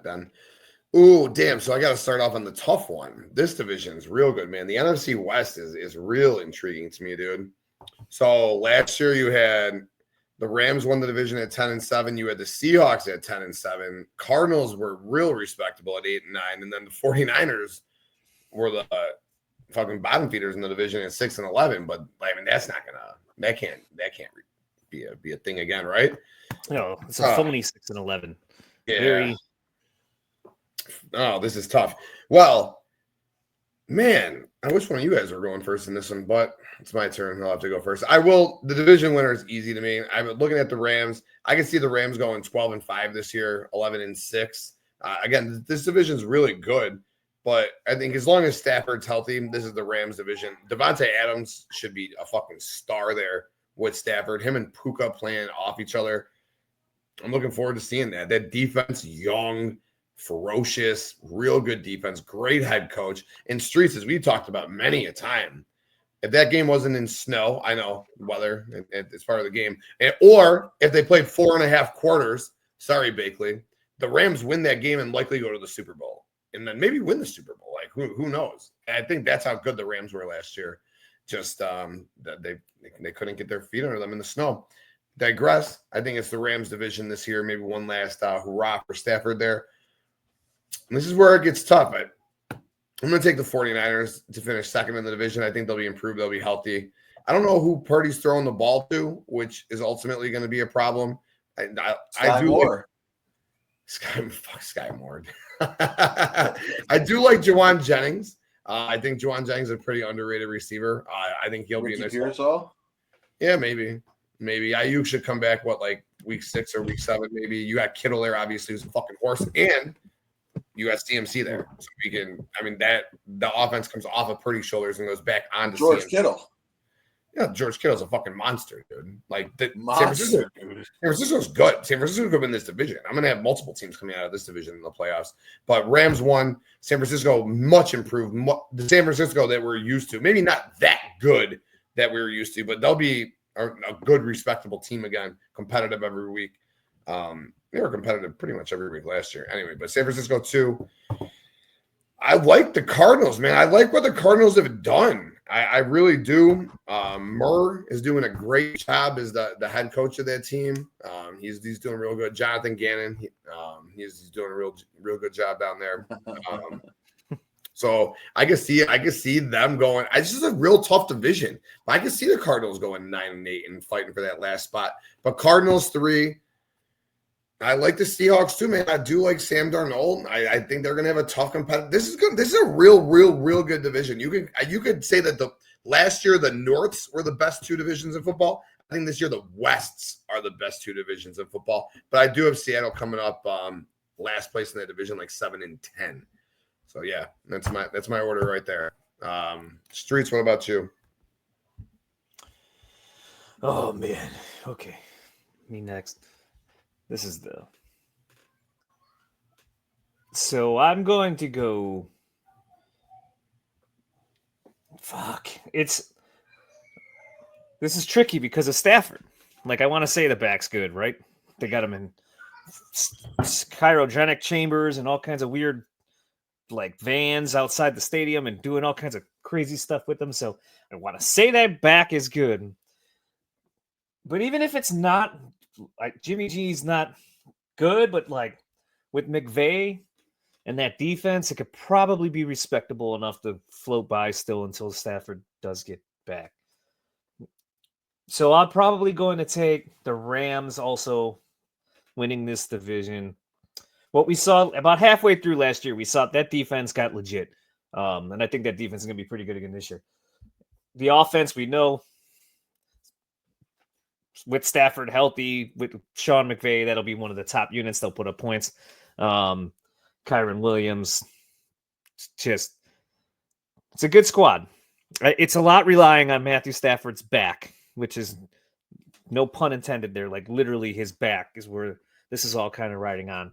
then. Ooh, damn. So I got to start off on the tough one. This division's real good, man. The NFC West is real intriguing to me, dude. So last year you had the Rams won the division at 10-7. You had the Seahawks at 10-7. Cardinals were real respectable at 8-9. And then the 49ers were the fucking bottom feeders in the division at 6-11. But I mean, that can't be a thing again, right? No, it's a phony 6-11. Yeah. Oh, this is tough. Well, man, I wish one of you guys were going first in this one, but it's my turn. I'll have to go first. I will. The division winner is easy to me. I'm looking at the Rams. I can see the Rams going 12-5 this year, 11-6. Again, this division is really good, but I think as long as Stafford's healthy, this is the Rams division. Devontae Adams should be a fucking star there with Stafford. Him and Puka playing off each other. I'm looking forward to seeing that. That defense, young, ferocious, real good defense, great head coach. And Streetz, as we talked about many a time, if that game wasn't in snow, I know weather, it's part of the game, or if they played 4.5 quarters, sorry, Bakley, the Rams win that game and likely go to the Super Bowl and then maybe win the Super Bowl. Like who knows? And I think that's how good the Rams were last year. Just that they couldn't get their feet under them in the snow. Digress. I think it's the Rams division this year. Maybe one last hurrah for Stafford there. And this is where it gets tough. I'm going to take the 49ers to finish second in the division. I think they'll be improved. They'll be healthy. I don't know who Purdy's throwing the ball to, which is ultimately going to be a problem. I do Moore. Sky Moore. I do like Jawan Jennings. I think Jawan Jennings is a pretty underrated receiver. I think he'll be in this. Yeah, maybe. Ayuk should come back, like week 6 or week 7, maybe. You got Kittle there, obviously, who's a fucking horse. And you got CMC there. So we can, the offense comes off of Purdy's shoulders and goes back onto George CMC. Kittle. Yeah, George Kittle's a fucking monster, dude. Like, Monster, San Francisco's good. San Francisco could win this division. I'm going to have multiple teams coming out of this division in the playoffs. But Rams won. San Francisco, much improved. The San Francisco that we're used to. Maybe not that good that we were used to, but they'll be a good, respectable team again, competitive every week. They were competitive pretty much every week last year. Anyway, but San Francisco, too. I like the Cardinals, man. I like what the Cardinals have done. I really do. Murr is doing a great job as the head coach of that team. He's doing real good. Jonathan Gannon, he's doing a real good job down there. So I can see them going. This is a real tough division. I can see the Cardinals going 9-8 and fighting for that last spot. But Cardinals 3. I like the Seahawks too, man. I do like Sam Darnold. I think they're going to have a tough competitive. This is good. This is a real good division. You could say that last year the Norths were the best 2 divisions in football. I think this year the Wests are the best 2 divisions in football. But I do have Seattle coming up last place in that division, like 7-10. So yeah, that's my order right there. Streetz, what about you? Oh man. Okay. Me next. So I'm going to go. This is tricky because of Stafford. Like, I want to say the back's good, right? They got him in cryogenic chambers and all kinds of weird, like, vans outside the stadium and doing all kinds of crazy stuff with them. So I want to say that back is good. But even if it's not, like, Jimmy G's not good, but like with McVay and that defense, it could probably be respectable enough to float by still until Stafford does get back. So I'm probably going to take the Rams also winning this division. What we saw about halfway through last year, we saw that defense got legit. And I think that defense is going to be pretty good again this year. The offense, we know, with Stafford healthy, with Sean McVay, that'll be one of the top units. They'll put up points. Kyron Williams, it's a good squad. It's a lot relying on Matthew Stafford's back, which is no pun intended there. Like, literally his back is where this is all kind of riding on.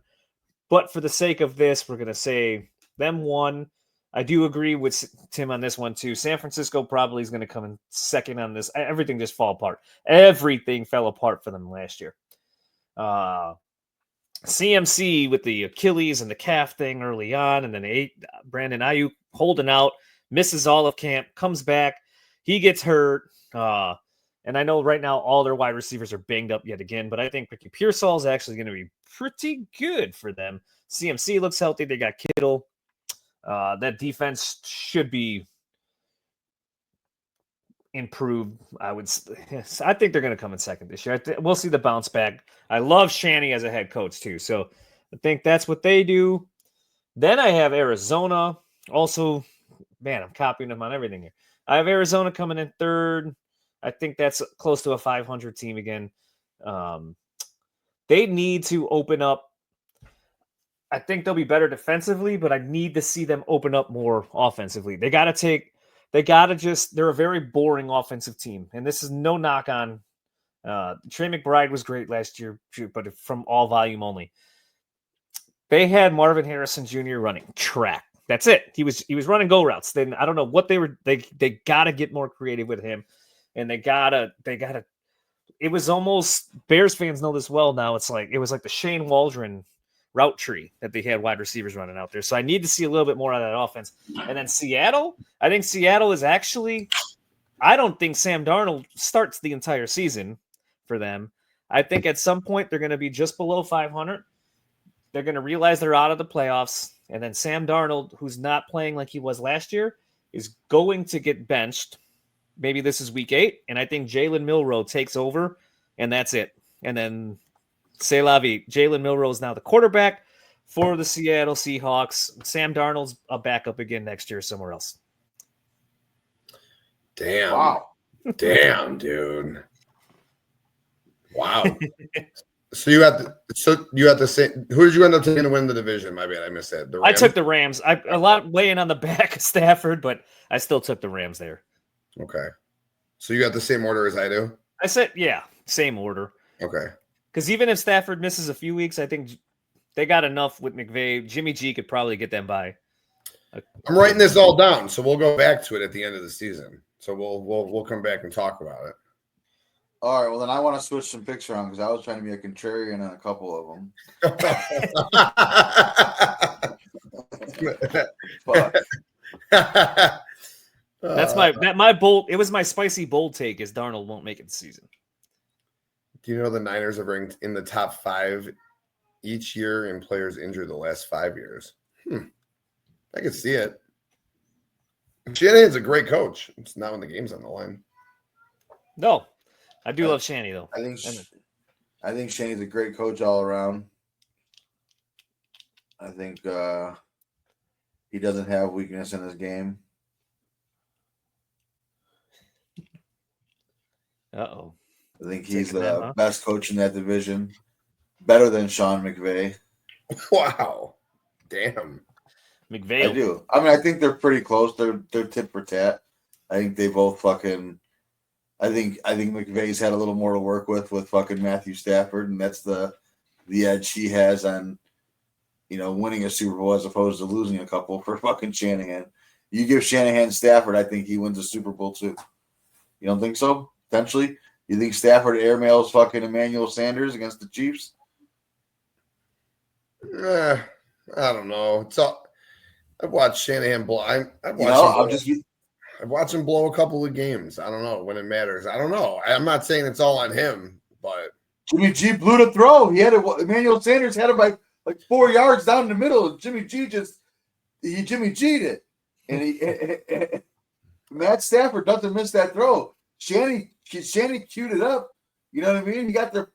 But for the sake of this, we're going to say them 1. I do agree with Tim on this one, too. San Francisco probably is going to come in second on this. Everything just fall apart. Everything fell apart for them last year. CMC with the Achilles and the calf thing early on, and then Brandon Ayuk holding out, misses all of camp, comes back, he gets hurt. And I know right now all their wide receivers are banged up yet again, but I think Ricky Pearsall is actually going to be pretty good for them. CMC looks healthy. They got Kittle. That defense should be improved. I think they're going to come in second this year. We'll see the bounce back. I love Shanny as a head coach too, so I think that's what they do. Then I have Arizona. Also, man, I'm copying them on everything here. I have Arizona coming in third. I think that's close to a 500 team again. They need to open up. I think they'll be better defensively, but I need to see them open up more offensively. They're a very boring offensive team. And this is no knock on Trey McBride was great last year, but from all volume only. They had Marvin Harrison Jr. running track. That's it. He was running go routes. Then I don't know what they got to get more creative with him. And they gotta. It was almost, Bears fans know this well now. It was like the Shane Waldron route tree that they had wide receivers running out there. So I need to see a little bit more out of that offense. And then Seattle, I think Seattle is actually, I don't think Sam Darnold starts the entire season for them. I think at some point they're going to be just below 500. They're going to realize they're out of the playoffs. And then Sam Darnold, who's not playing like he was last year, is going to get benched. Maybe this is week 8. And I think Jalen Milroe takes over, and that's it. And then c'est la vie. Jalen Milroe is now the quarterback for the Seattle Seahawks. Sam Darnold's a backup again next year somewhere else. Damn. Wow. Damn, dude. Wow. So you have to say, who did you end up taking to win the division? My bad, I missed that. I took the Rams. A lot weighing on the back of Stafford, but I still took the Rams there. Okay. So you got the same order as I do? I said, yeah, same order. Okay. Because even if Stafford misses a few weeks, I think they got enough with McVay. Jimmy G could probably get them by. I'm writing this all down, so we'll go back to it at the end of the season. So we'll come back and talk about it. All right, well, then I want to switch some picks around because I was trying to be a contrarian on a couple of them. That's my bold. It was my spicy bold take. Is Darnold won't make it this season. Do you know the Niners have ranked in the top 5 each year in players injured the last 5 years? I can see it. Shanahan's a great coach. It's not when the game's on the line. No, I do love Shanny though. I think Shanny's a great coach all around. I think he doesn't have weakness in his game. Uh-oh. I think he's the best coach in that division. Better than Sean McVay. Wow. Damn. McVay. I do. I mean, I think they're pretty close. They're tit for tat. I think they both fucking I think McVay's had a little more to work with fucking Matthew Stafford, and that's the edge he has on, winning a Super Bowl as opposed to losing a couple for fucking Shanahan. You give Shanahan Stafford, I think he wins a Super Bowl too. You don't think so? Potentially? You think Stafford airmails fucking Emmanuel Sanders against the Chiefs? I don't know. I've watched Shanahan blow. I've watched him blow a couple of games. I don't know when it matters. I don't know. I'm not saying it's all on him, but Jimmy G blew the throw. Emmanuel Sanders had him like 4 yards down the middle. Jimmy G Jimmy G'd it, and Matt Stafford doesn't miss that throw. Shanny queued it up. You know what I mean? He got the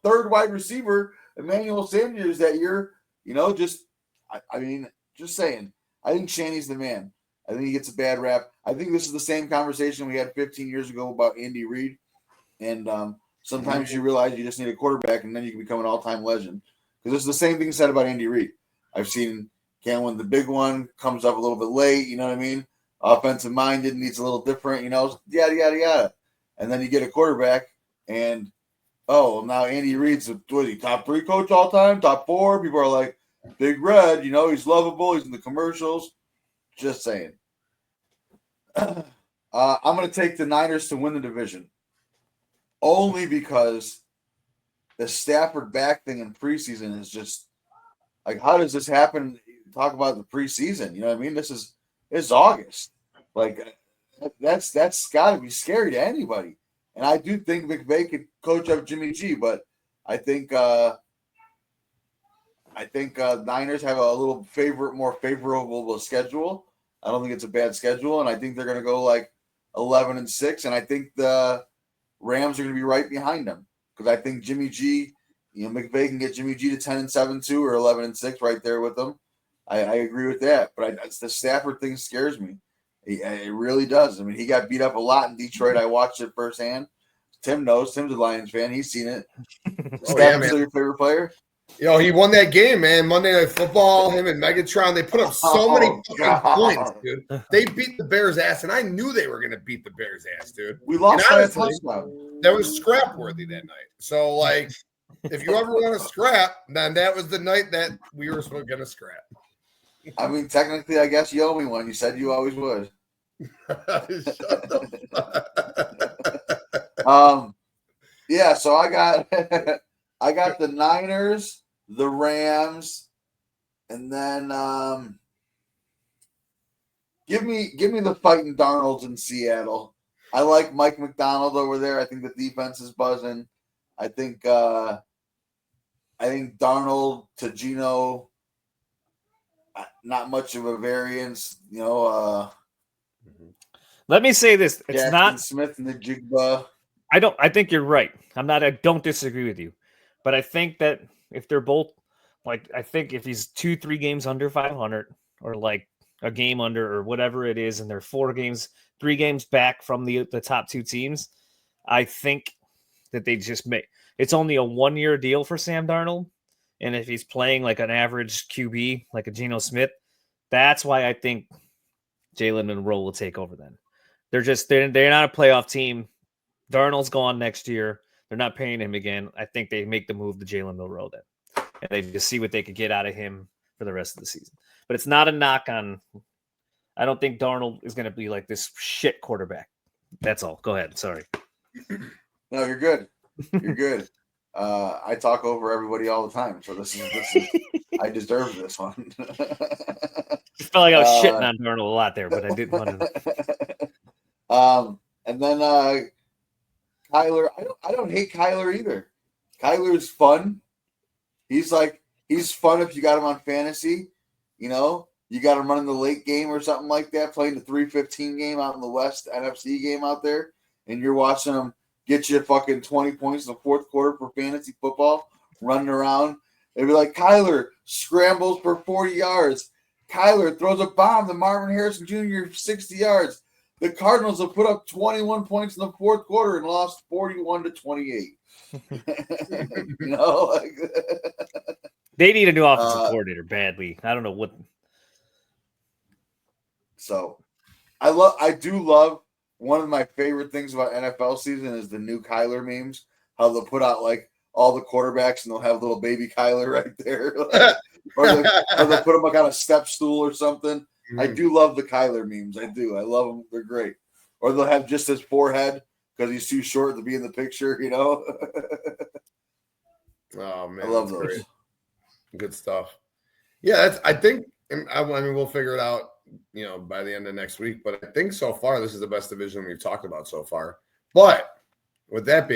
third wide receiver, Emmanuel Sanders, that year. Just saying. I think Shanny's the man. I think he gets a bad rap. I think this is the same conversation we had 15 years ago about Andy Reid. And sometimes you realize you just need a quarterback, and then you can become an all-time legend. Because it's the same thing said about Andy Reid. I've seen can't win the big one, comes up a little bit late, you know what I mean? Offensive minded, needs a little different, yada, yada, yada. And then you get a quarterback, and, now Andy Reid's top 3 coach all time, top 4. People are like, Big Red, he's lovable. He's in the commercials. Just saying. I'm going to take the Niners to win the division. Only because the Stafford back thing in preseason is just like, how does this happen? Talk about the preseason. You know what I mean? It's August. Like that's got to be scary to anybody. And I do think McVay could coach up Jimmy G, but I think Niners have a little more favorable schedule. I don't think it's a bad schedule, and I think they're going to go like 11-6, and I think the Rams are going to be right behind them because I think Jimmy G, McVay can get Jimmy G to 10-7 too, or 11-6 right there with them. I agree with that, but the Stafford thing scares me. It really does. I mean, he got beat up a lot in Detroit. I watched it firsthand. Tim knows. Tim's a Lions fan. He's seen it. Stafford's still your favorite player? He won that game, man. Monday Night Football, him and Megatron, they put up so many points, dude. They beat the Bears' ass, and I knew they were going to beat the Bears' ass, dude. We lost by a touchdown. That was scrap worthy that night. So, like, if you ever want to scrap, then that was the night that we were going to scrap. I mean, technically, I guess you owe me one. You said you always would. Yeah, so I got the Niners, the Rams, and then give me the fighting Darnolds in Seattle. I like Mike McDonald over there. I think the defense is buzzing. I think Darnold to Geno, not much of a variance, Let me say this: it's Jaxon, not Smith-Njigba. I think you're right. I don't disagree with you, but I think that if they're both I think if he's 2-3 games under 500, or like a game under, or whatever it is, and they're 3 games back from the top two teams, I think that they just it's only a 1-year deal for Sam Darnold, and if he's playing like an average QB, like a Geno Smith, that's why I think Jalen and Roll will take over. Then they're not a playoff team. Darnold's gone next year. They're not paying him again. I think they make the move to Jalen Milroe then, and they just see what they could get out of him for the rest of the season. But it's not a knock on. I don't think Darnold is going to be like this shit quarterback. That's all. Go ahead. Sorry. No, you're good. You're good. I talk over everybody all the time, so this is I deserve this one. I felt like I was shitting on Darnold a lot there, but I didn't want to. And then Kyler. I don't hate Kyler either. Kyler is fun. He's fun if you got him on fantasy. You got him running the late game or something like that, playing the 3:15 game out in the West NFC game out there, and you're watching him get you fucking 20 points in the fourth quarter for fantasy football, running around. They'd be like, Kyler scrambles for 40 yards. Kyler throws a bomb to Marvin Harrison Jr. 60 yards. The Cardinals have put up 21 points in the fourth quarter and lost 41-28. They need a new offensive coordinator badly. I don't know what. So, I do love. One of my favorite things about NFL season is the new Kyler memes. How they'll put out like all the quarterbacks and they'll have little baby Kyler right there, or they'll put him like on a step stool or something. I do love the Kyler memes. I do. I love them. They're great. Or they'll have just his forehead because he's too short to be in the picture. Oh man, I love those. Great. Good stuff. Yeah, I think. I mean, we'll figure it out. By the end of next week. But I think so far, this is the best division we've talked about so far. But with that being